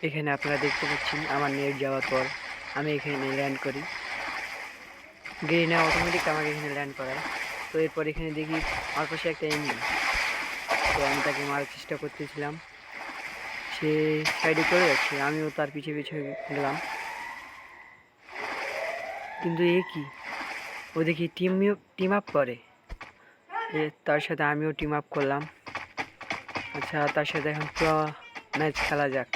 এখানে আপনারা দেখতে পাচ্ছেন আমার নেট যাওয়ার পর আমি এখানে ল্যান্ড করি। গ্রিনে অটোমেটিক আমাকে এখানে ল্যান্ড করায়। তো এরপর এখানে দেখি আমার পাশে একটা এনিমি। তো আমি তাকে মারার চেষ্টা করতেছিলাম, সে সাইডে চলে যাচ্ছে, আমিও তার পিছে পিছে গেলাম। কিন্তু এ কি, ও দেখি টিম আপ করে, তার সাথে আমিও টিম আপ করলাম। আচ্ছা, তার সাথে এখন পুরো ম্যাচ খেলা যাক,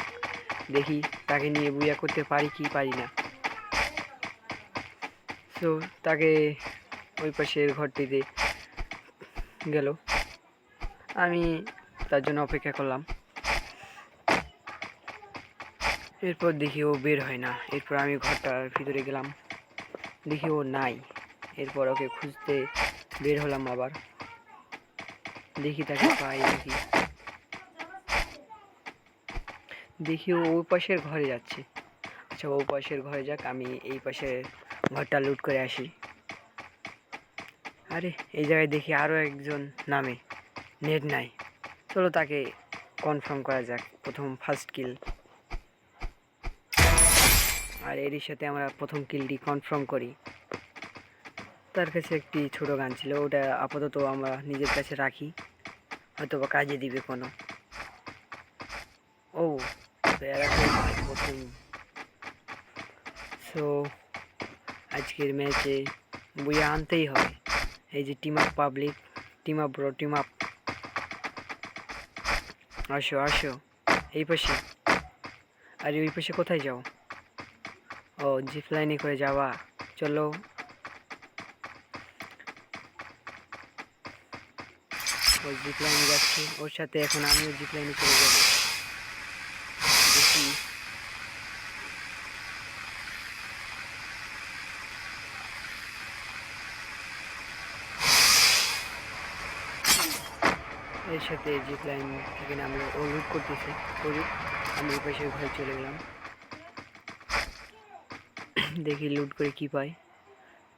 দেখি তাকে নিয়ে বুয়া করতে পারি কি পারি না। তো তাকে ওই পাশের ঘরটিতে গেল, আমি তার জন্য অপেক্ষা করলাম। এরপর দেখি ও বের হয় না। এরপর আমি ঘরটার ভিতরে গেলাম, দেখি ও নাই। এরপর ওকে খুঁজতে বের হলাম আবার, দেখি তাকে পাই দেখি ও ওই পাশের ঘরে যাচ্ছে। আচ্ছা, ও পাশের ঘরে যাক, আমি এই পাশের ঘরটা লুট করে আসি। আরে এই জায়গায় দেখি আরও একজন নামে, নেট নাই। চলো তাকে কনফার্ম করা যাক, প্রথম ফার্স্ট কিল। আর এরই সাথে আমরা প্রথম কিলটি কনফার্ম করি। তার কাছে একটি ছোট গান ছিল, ওটা আপাতত আমরা নিজের কাছে রাখি, হয়তো বা কাজে দিবে কোনো। ও প্রথম। সো আজকের ম্যাচে বুয়া আনতেই হবে। এই যে team up public, team up bro, team up. আসো আসো এই পাশে। আরে ওই পাশে কোথায় যাও? ও জিপ লাইনে করে যাওয়া, চলো। ও জিপ লাইনে যাচ্ছে, ওর সাথে এখন আমিও জিপ লাইনে চলে যাবো। দেখি এর সাথে জিপ লাইন থেকে নামলো, ও লুট করতেছে, করুক। আমি ওই পাশে ঘরে চলে গেলাম, দেখি লুট করে কি পাই।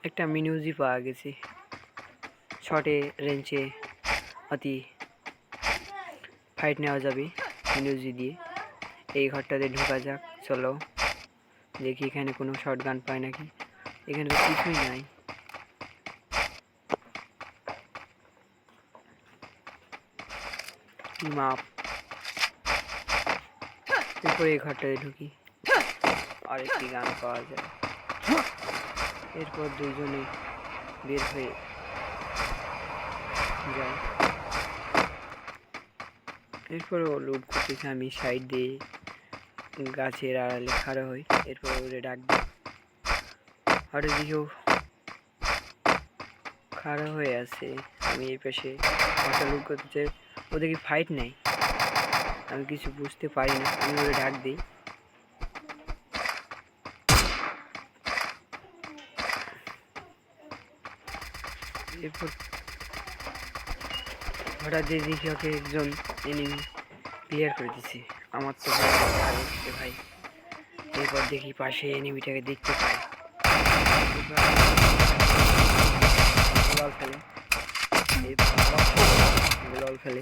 একটা মিনিউজি পাওয়া গেছে, শর্টে রেঞ্জে অতি ফাইট নেওয়া যাবে মিনিউজি দিয়ে। এই ঘরটাতে ঢোকা যাক, চলো দেখি এখানে কোনো শর্ট গান পাই নাকি। এখানে তো কিছুই নাই। মাপ, এরপরে এই ঘরটাতে ঢুকি, আর একটি গান পাওয়া যায়। এরপর দুইজনে বের হয়ে যায়। এরপরও লুট করতেছে, আমি সাইড দিয়ে গাছের আড়ালে খাড়া হই। এরপর ওরে ডাক দিই, হঠাৎ দিকেও খাড়া হয়ে আছে। আমি এই পাশে ঘরটা লুট করতে চাই, ও দেখি ফাইট নেই, আমি কিছু বুঝতে পারি না। আমি ওরে ডাক দিই, এরপর হঠাৎ দিয়ে দেখি ওকে একজন এনিমি ক্লিয়ার করে দিছে। আমার তো ভাই। এরপর দেখি পাশে এনিমিটাকে দেখতে পাই, গোলাল ফেলে, গোলাল ফেলে।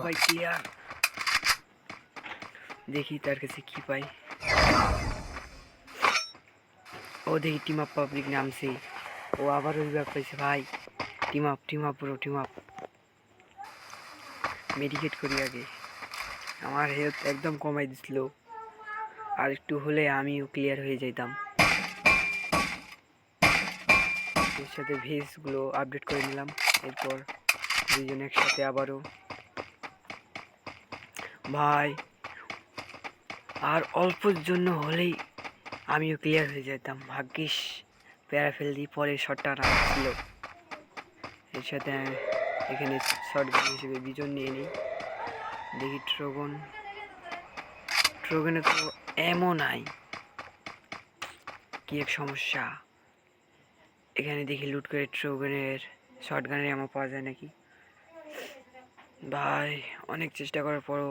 ভাই ক্লিয়ার, দেখি তার কাছে কি পাই। ও দেখি টিম আপ পাবলিক নামছে, ও আবার ওই ব্যাগ পাইছে। ভাই টিম আপ পুরো টিম আপ। মেডিকেট করি আগে, আমার হেলথ একদম কমাই দিছিল, আর একটু হলে আমিও ক্লিয়ার হয়ে যেতাম। এর সাথে ভেজগুলো আপডেট করে নিলাম। এরপর দুইজন একসাথে আবারও। ভাই আর অল্পর জন্য হলেই আমিও ক্লিয়ার হয়ে যেতাম, ভাগ্যিস প্যারাফেল দিয়ে পরে শটটা রাখছিল। এর সাথে এখানে শর্ট হিসেবে বিজন নিয়ে নিই। দেখি ট্রোগনে তো এমন নাই, কি এক সমস্যা। এখানে দেখি লুট করে ট্রোগনের শর্ট গানের এমন পাওয়া যায় নাকি। ভাই অনেক চেষ্টা করার পরও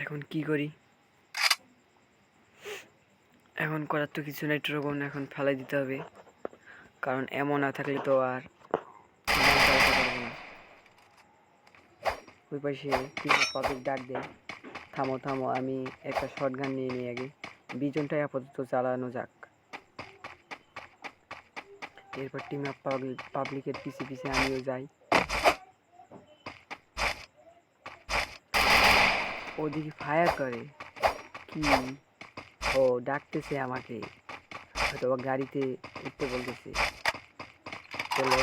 এখন কি করি, এখন করার তো কিছু নাই, ট্রোগন এখন ফেলাই দিতে হবে, কারণ এমন না থাকলে তো আর ওই পাশে পাবলিক ডাক দেয়, থামো থামো, আমি একটা শর্ট গান নিয়ে নিই আগে, বিজনটাই আপাতত চালানো যাক। এরপর টিম আপ পাবলিকের পিছে পিছে আমিও যাই। ওদিকে ফায়ার করে কি, ও ডাকতেছে আমাকে, হয়তো গাড়িতে উঠতে বলতেছে। চলো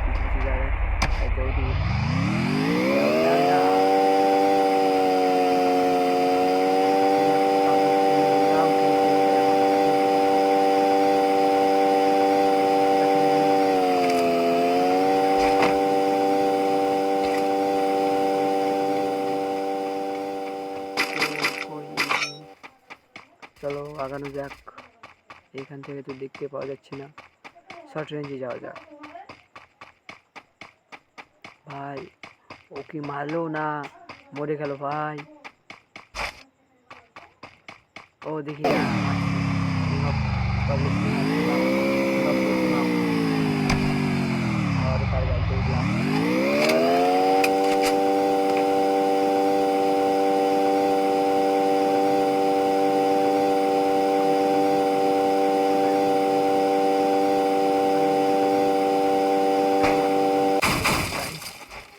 পিছু যায়, হয়তো ওদিকে চলো আগানো যাক। এখান থেকে তো দেখতে পাওয়া যাচ্ছে না, শর্ট রেঞ্জে যাওয়া যাক। ভাই ও কি মারলো না মরে গেল ভাই? ও দেখি না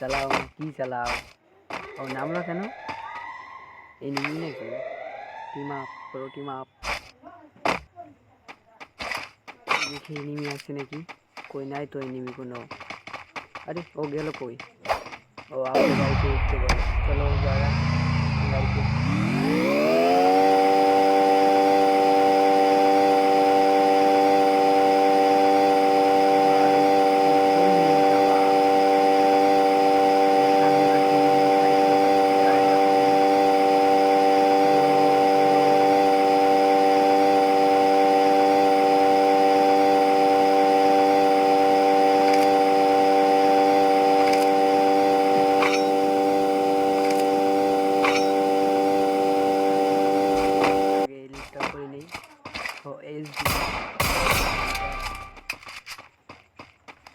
চালাও কি চালাও। ও নামলো কেন? এনিমি নাকি? টিম আপ পুরো টিম আপ। দেখি এনিমি আছে নাকি, কই নাই তো এনিমি কোনো। আরে ও গেল কই? ও আমাদের গাড়িতে উঠতে বলে, চলো যারা গাড়িতে।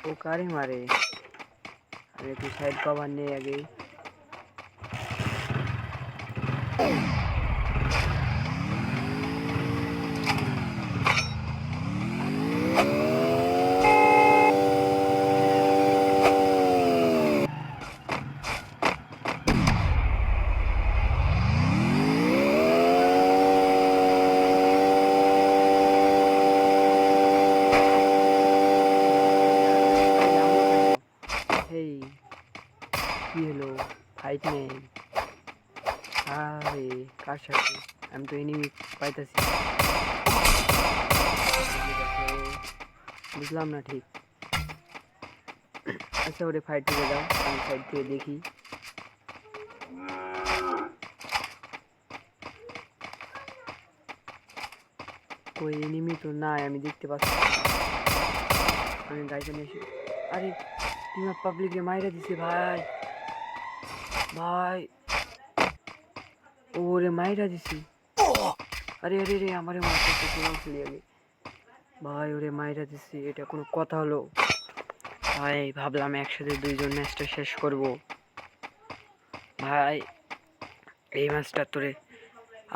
ও কারে মারে? আমি একটু সাইড কভার নেই আগে। কি হলো? ফাইট নেই? আরে কার সাথে? আমি তো এনিমি পাইতাছি, বুঝলাম না ঠিক। আচ্ছা ওরে ফাইট করে দাও, আমি সাইড থেকে দেখি। কই এনিমি তো নাই, আমি দেখতে পাচ্ছি। আমি গাড়িতে নিয়ে এসে, আরে টিম আপ পাবলিকে মাইরা দিছে ভাই। ভাই ওরে মাইরা দিছি। আরে আরে রে আমারে মারতেছে কোলাও খেলি আগে। ভাই ওরে মাইরা দিছি, এটা কোনো কথা হলো? ভাই ভাবলাম একসাথে দুইজন ম্যাচটা শেষ করব। ভাই এই ম্যাচটা তোরে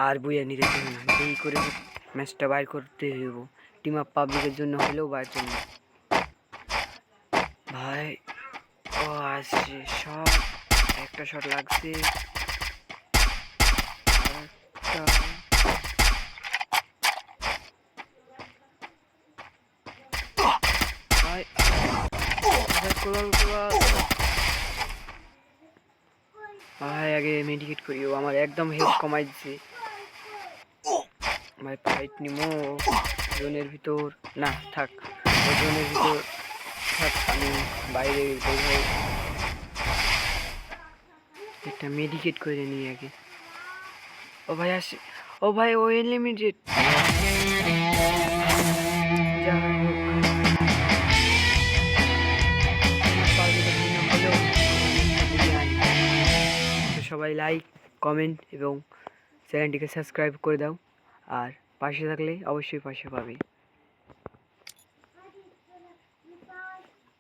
আর বুইয়া নিতে পারবো না, এই করে ম্যাচটা বাইর করতে হইব। টিম আপ পাবলিকের জন্য হলেও বাইর করব। ভাই ও আসছে শট, একটা শট লাগছে, ভাই ভাই আগে মেডিকেট করিও, আমার একদম হেলথ কমাই দিছে ভাই। ফাইট নিমো জোনের ভিতর, না থাক জোনের ভিতর থাক, আমি বাইরে বোঝাই একটা মেডিকেট করে নিই আগে। ও ভাই আসে, ও ভাই ও এলিমিটেড। সবাই লাইক কমেন্ট এবং চ্যানেলটিকে সাবস্ক্রাইব করে দাও, আর পাশে থাকলে অবশ্যই পাশে পাবে।